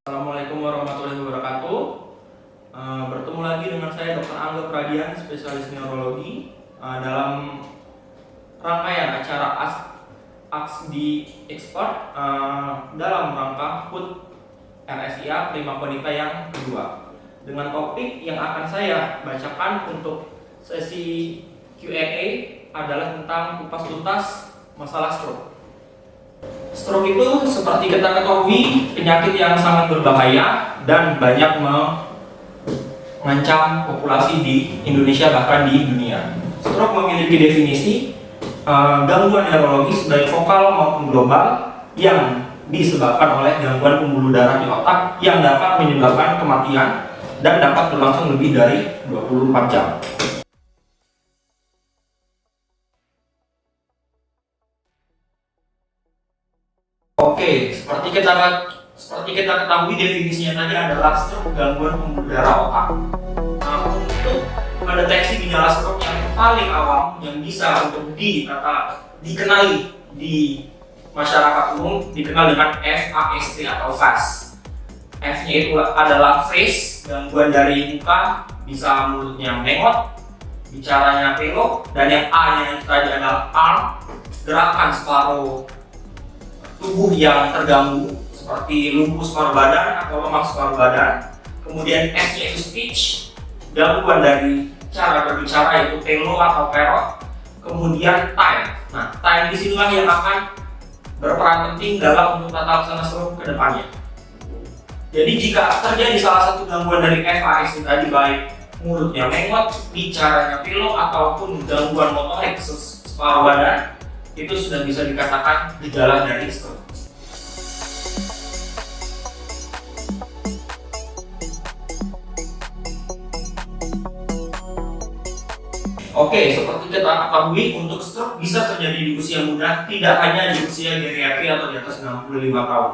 Assalamualaikum warahmatullahi wabarakatuh. Bertemu lagi dengan saya Dr. Angga Pradian, spesialis neurologi, dalam rangkaian acara Ask the Expert dalam rangka HUT RSIA Prima Konita yang kedua, dengan topik yang akan saya bacakan untuk sesi Q&A adalah tentang kupas tuntas masalah stroke. Stroke itu seperti kita ketahui penyakit yang sangat berbahaya dan banyak mengancam populasi di Indonesia bahkan di dunia. Stroke memiliki definisi gangguan neurologis baik vokal maupun global yang disebabkan oleh gangguan pembuluh darah di otak yang dapat menyebabkan kematian dan dapat berlangsung lebih dari 24 jam. Oke, seperti kita ketahui definisinya tadi adalah stroke gangguan pembuluh darah otak. Nah, untuk mendeteksi gejala stroke yang paling awam yang bisa untuk dikenali di masyarakat umum dikenal dengan FAST atau FAST. F-nya itu adalah face, gangguan dari muka, bisa mulutnya mengot, bicaranya pelo, dan yang A-nya tadi adalah arm, gerakan separuh tubuh yang terganggu seperti lumpuh separuh badan atau lemah separuh badan. Kemudian S-nya itu speech, gangguan dari cara berbicara yaitu pelo atau perot. Kemudian time. Nah, time disinilah yang akan berperan penting dalam untuk tata laksana stroke ke depannya. Jadi jika terjadi salah satu gangguan dari FAS tadi, baik mulutnya mengot, bicaranya pelo, ataupun gangguan motorik separuh badan, itu sudah bisa dikatakan gejala dari stroke. Oke, seperti kita ketahui untuk stroke bisa terjadi di usia muda, tidak hanya di usia geriatri atau di atas 65 tahun.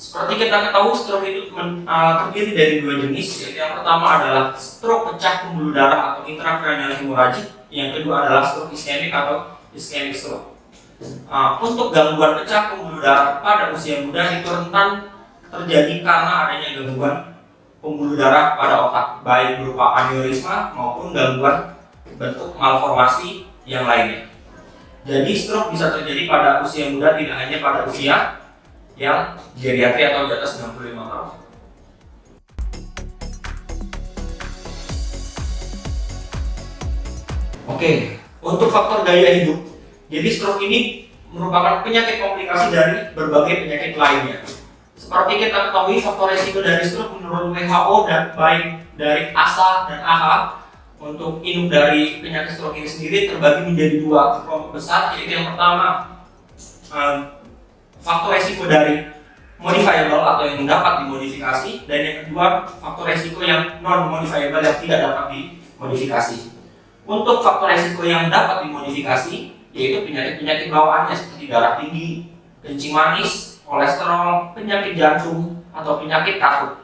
Seperti kita ketahui, stroke itu terdiri dari dua jenis, yaitu yang pertama adalah stroke pecah pembuluh darah atau intracranial hemorrhagic, yang kedua adalah stroke ischemic atau ischemic stroke. Untuk gangguan pecah pembuluh darah pada usia muda itu rentan terjadi karena adanya gangguan pembuluh darah pada otak, baik berupa aneurisma maupun gangguan bentuk malformasi yang lainnya. Jadi stroke bisa terjadi pada usia muda, tidak hanya pada usia yang geriatri atau di atas 65 tahun. Oke, untuk faktor gaya hidup. Jadi stroke ini merupakan penyakit komplikasi dari berbagai penyakit lainnya. Seperti kita ketahui, faktor resiko dari stroke menurut WHO dan baik dari ASA dan AHA untuk induk dari penyakit stroke ini sendiri terbagi menjadi dua kelompok besar, yaitu yang pertama faktor resiko dari modifiable atau yang dapat dimodifikasi, dan yang kedua faktor resiko yang non modifiable yang tidak dapat dimodifikasi. Untuk faktor resiko yang dapat dimodifikasi yaitu penyakit-penyakit bawaannya seperti darah tinggi, kencing manis, kolesterol, penyakit jantung, atau penyakit takut.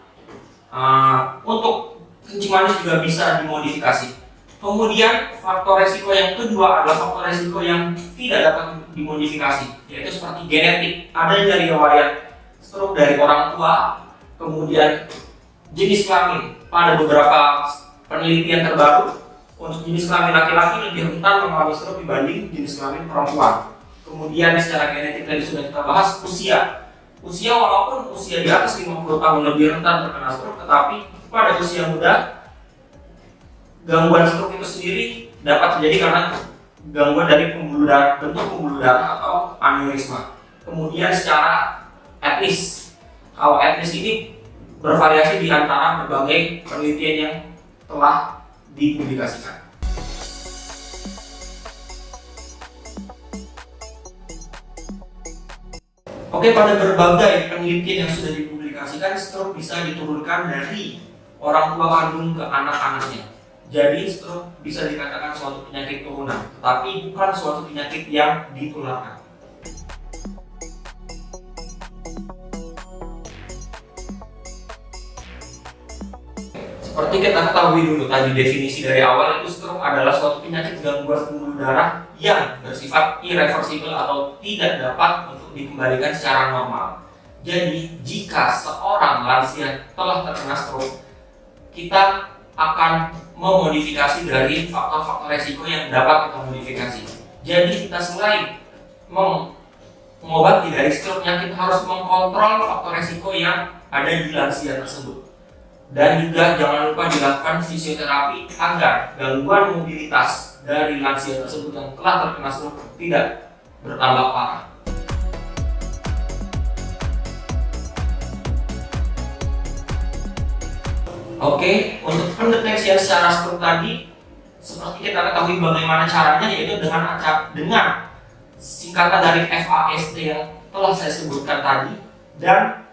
Untuk kencing manis juga bisa dimodifikasi. Kemudian faktor resiko yang kedua adalah faktor resiko yang tidak dapat dimodifikasi, yaitu seperti genetik, adanya riwayat stroke dari orang tua, kemudian jenis kelamin. Pada beberapa penelitian terbaru, untuk jenis kelamin laki-laki lebih rentan mengalami stroke dibanding jenis kelamin perempuan. Kemudian secara genetik tadi sudah kita bahas, usia walaupun usia di atas 50 tahun lebih rentan terkena stroke, tetapi pada usia muda gangguan stroke itu sendiri dapat terjadi karena gangguan dari bentuk pembuluh darah atau aneurisma. Kemudian secara etnis, kalau etnis ini bervariasi di antara berbagai penelitian yang telah dipublikasikan. Oke, pada berbagai penelitian yang sudah dipublikasikan, stroke bisa diturunkan dari orang tua kandung ke anak-anaknya. Jadi stroke bisa dikatakan suatu penyakit turunan, tetapi bukan suatu penyakit yang ditularkan. Seperti kita ketahui dulu tadi definisi dari awal, itu stroke adalah suatu penyakit gangguan pembuluh darah yang bersifat irreversible atau tidak dapat untuk dikembalikan secara normal. Jadi, jika seorang lansia telah terkena stroke, kita akan memodifikasi dari faktor-faktor resiko yang dapat kita modifikasi. Jadi, kita selain mengobati dari stroke-nya, kita harus mengkontrol faktor resiko yang ada di lansia tersebut. Dan juga jangan lupa dilakukan fisioterapi agar gangguan mobilitas dari lansia tersebut yang telah terkena stroke tidak bertambah parah. Oke, untuk pendeteksian secara stroke tadi, seperti kita ketahui bagaimana caranya, yaitu dengan singkatan dari FAST yang telah saya sebutkan tadi, dan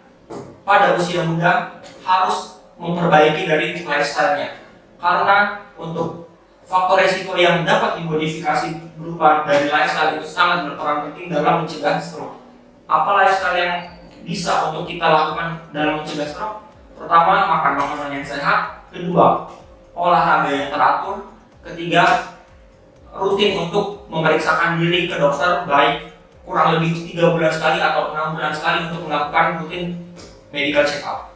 pada usia muda harus memperbaiki dari lifestyle-nya. Karena untuk faktor resiko yang dapat dimodifikasi berupa dari lifestyle itu sangat berperan penting dalam mencegah stroke. Apa lifestyle yang bisa untuk kita lakukan dalam mencegah stroke? Pertama, makan makanan yang sehat. Kedua, olahraga yang teratur. Ketiga, rutin untuk memeriksakan diri ke dokter, baik kurang lebih 3 bulan sekali atau 6 bulan sekali untuk melakukan rutin medical check up.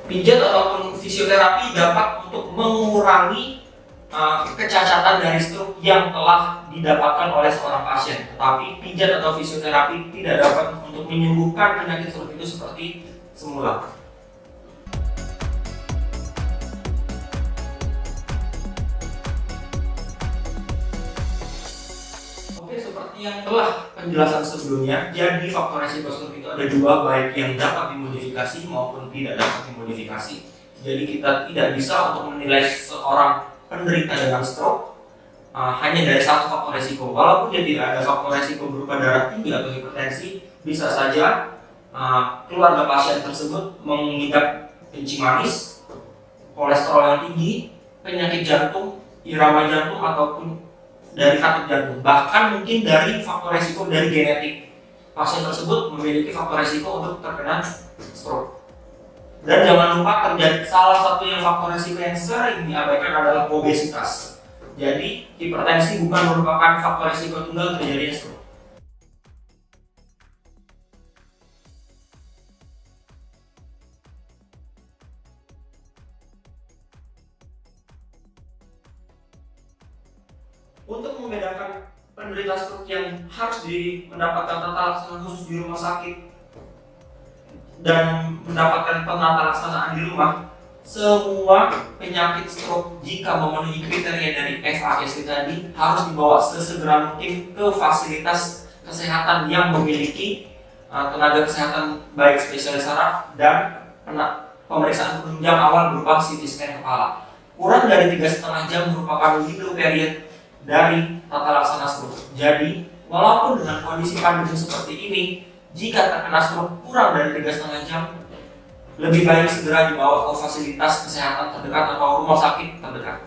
Pijat ataupun fisioterapi dapat untuk mengurangi kecacatan dari stroke yang telah didapatkan oleh seorang pasien. Tetapi pijat atau fisioterapi tidak dapat untuk menyembuhkan penyakit stroke itu seperti semula. Oke, seperti yang telah penjelasan sebelumnya, jadi faktor resiko stroke itu ada dua, baik yang dapat dimodifikasi maupun tidak dapat dimodifikasi. Jadi kita tidak bisa untuk menilai seorang penderita dengan stroke hanya dari satu faktor resiko. Walaupun dia tidak ada faktor resiko berupa darah tinggi atau hipertensi, bisa saja keluarga pasien tersebut mengidap kencing manis, kolesterol yang tinggi, penyakit jantung, irama jantung, ataupun dari katut jantung. Bahkan mungkin dari faktor resiko dari genetik, pasien tersebut memiliki faktor resiko untuk terkena stroke. Dan jangan lupa terjadi salah satu yang faktor resiko yang sering diabaikan adalah obesitas. Jadi hipertensi bukan merupakan faktor resiko tunggal terjadinya stroke. Untuk membedakan penderita stroke yang harus mendapatkan tata laksana khusus di rumah sakit dan mendapatkan penata laksanaan di rumah, semua penyakit stroke jika memenuhi kriteria dari FAST tadi harus dibawa sesegera mungkin ke fasilitas kesehatan yang memiliki tenaga kesehatan baik spesialis saraf dan pemeriksaan penunjang awal berupa CT scan kepala. Kurang dari 3,5 jam merupakan window period dari tata laksana stroke. Jadi, walaupun dengan kondisi pandemi seperti ini, jika terkena stroke kurang dari 3,5 jam, lebih baik segera dibawa ke fasilitas kesehatan terdekat atau rumah sakit terdekat.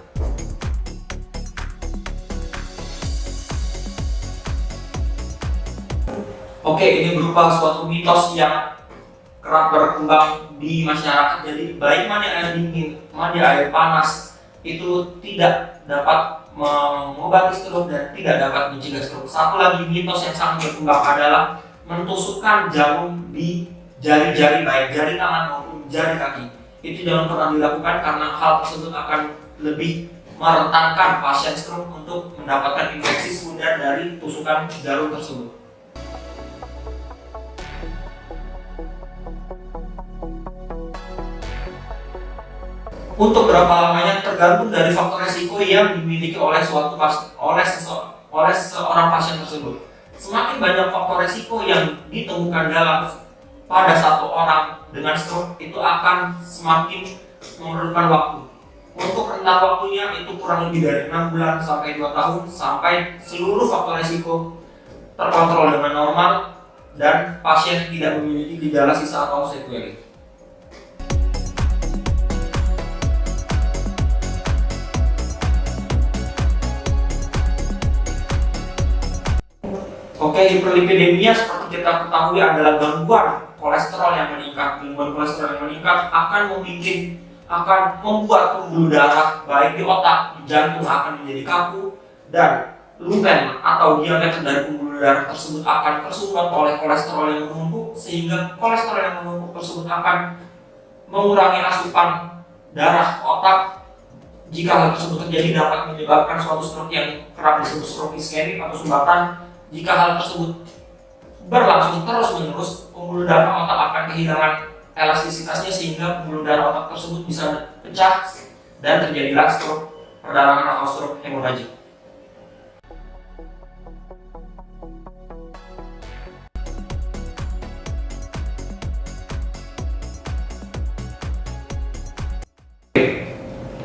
Oke, ini berupa suatu mitos yang kerap berkembang di masyarakat. Jadi, baik mandi air dingin, mandi air panas, itu tidak dapat mengobati stroke dan tidak dapat mencegah stroke. Satu lagi mitos yang sangat berkembang adalah mentusukkan jarum di jari-jari baik jari tangan maupun jari kaki. Itu jangan pernah dilakukan karena hal tersebut akan lebih merentankan pasien stroke untuk mendapatkan infeksi sekunder dari tusukan jarum tersebut. Untuk berapa lamanya tergantung dari faktor resiko yang dimiliki oleh seorang pasien tersebut. Semakin banyak faktor resiko yang ditemukan pada satu orang dengan stroke, itu akan semakin memerlukan waktu. Untuk rentang waktunya itu kurang lebih dari 6 bulan sampai 2 tahun sampai seluruh faktor resiko terkontrol dengan normal dan pasien tidak memiliki gejala sisa atau sequelae. Oke, hiperlipidemia seperti kita ketahui adalah gangguan kolesterol yang meningkat. Gangguan kolesterol yang meningkat akan membuat pembuluh darah baik di otak, di jantung akan menjadi kaku, dan lumen atau diameter dari pembuluh darah tersebut akan tersumbat oleh kolesterol yang menumpuk, sehingga kolesterol yang menumpuk tersebut akan mengurangi asupan darah ke otak. Jika hal tersebut terjadi dapat menyebabkan suatu stroke yang kerap disebut stroke iskemik atau sumbatan. Jika hal tersebut berlangsung terus-menerus, pembuluh darah otak akan kehilangan elastisitasnya sehingga pembuluh darah otak tersebut bisa pecah dan terjadilah stroke perdarahan atau stroke hemoragik.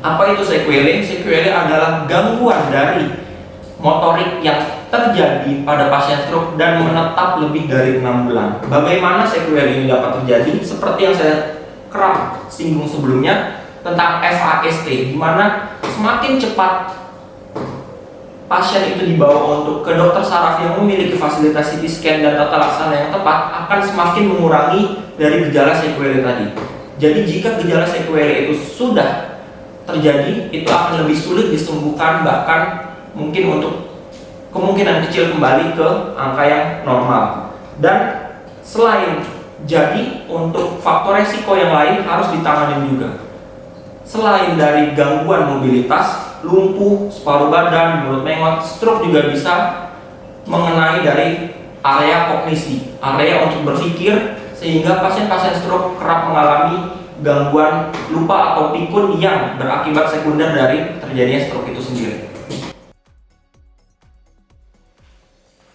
Apa itu sequelae? Sequelae adalah gangguan dari motorik yang terjadi pada pasien stroke dan menetap lebih dari 6 bulan. Bagaimana sequelae ini dapat terjadi? Seperti yang saya kerap singgung sebelumnya tentang FAST, di mana semakin cepat pasien itu dibawa untuk ke dokter saraf yang memiliki fasilitas CT scan dan tata laksana yang tepat, akan semakin mengurangi dari gejala sequelae tadi. Jadi jika gejala sequelae itu sudah terjadi, itu akan lebih sulit disembuhkan, bahkan mungkin untuk kemungkinan kecil kembali ke angka yang normal. Dan selain jadi, untuk faktor resiko yang lain harus ditangani juga. Selain dari gangguan mobilitas, lumpuh, separuh badan, mulut mengot, stroke juga bisa mengenai dari area kognisi, area untuk berpikir, sehingga pasien-pasien stroke kerap mengalami gangguan lupa atau pikun yang berakibat sekunder dari terjadinya stroke itu sendiri.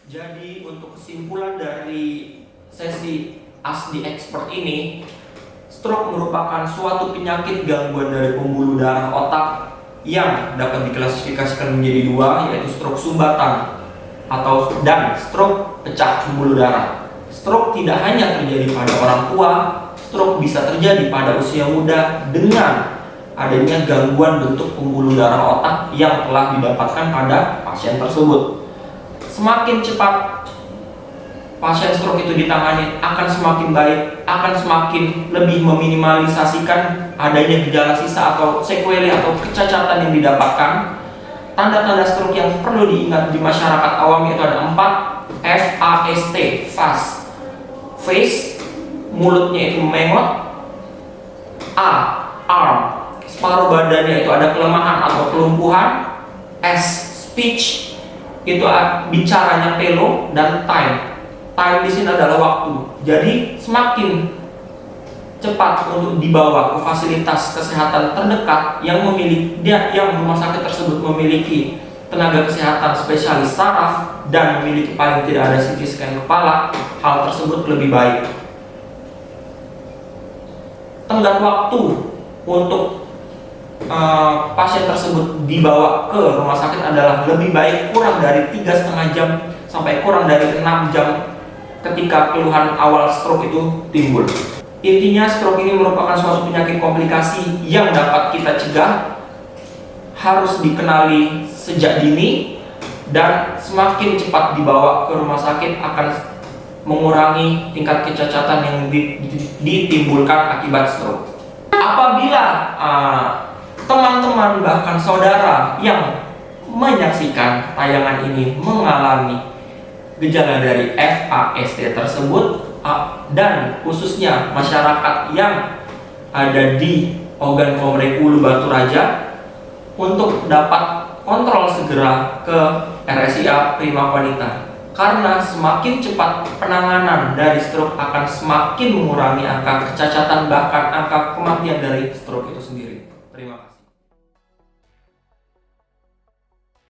Jadi untuk kesimpulan dari sesi Ask the Expert ini, stroke merupakan suatu penyakit gangguan dari pembuluh darah otak yang dapat diklasifikasikan menjadi dua, yaitu stroke sumbatan dan stroke pecah pembuluh darah. Stroke tidak hanya terjadi pada orang tua, stroke bisa terjadi pada usia muda dengan adanya gangguan bentuk pembuluh darah otak yang telah didapatkan pada pasien tersebut. Semakin cepat pasien stroke itu ditangani, akan semakin baik, akan semakin lebih meminimalisasikan adanya gejala sisa atau sequelae atau kecacatan yang didapatkan. Tanda-tanda stroke yang perlu diingat di masyarakat awam itu ada 4 FAST, fast, face, mulutnya itu mengot, arm, separuh badannya itu ada kelemahan atau kelumpuhan, speech, itu bicaranya pelo, dan time di sini adalah waktu. Jadi semakin cepat untuk dibawa ke fasilitas kesehatan terdekat yang rumah sakit tersebut memiliki tenaga kesehatan spesialis saraf dan memiliki paling tidak ada CT scan kepala, hal tersebut lebih baik. Tenggat waktu untuk pasien tersebut dibawa ke rumah sakit adalah lebih baik kurang dari 3,5 jam sampai kurang dari 6 jam ketika keluhan awal stroke itu timbul. Intinya, stroke ini merupakan suatu penyakit komplikasi yang dapat kita cegah, harus dikenali sejak dini, dan semakin cepat dibawa ke rumah sakit akan mengurangi tingkat kecacatan yang ditimbulkan akibat stroke. Apabila teman-teman bahkan saudara yang menyaksikan tayangan ini mengalami gejala dari FAST tersebut, dan khususnya masyarakat yang ada di Ogan Komering Ulu Batu Raja, untuk dapat kontrol segera ke RSIA Prima Wanita, karena semakin cepat penanganan dari stroke akan semakin mengurangi angka kecacatan bahkan angka kematian dari stroke itu sendiri.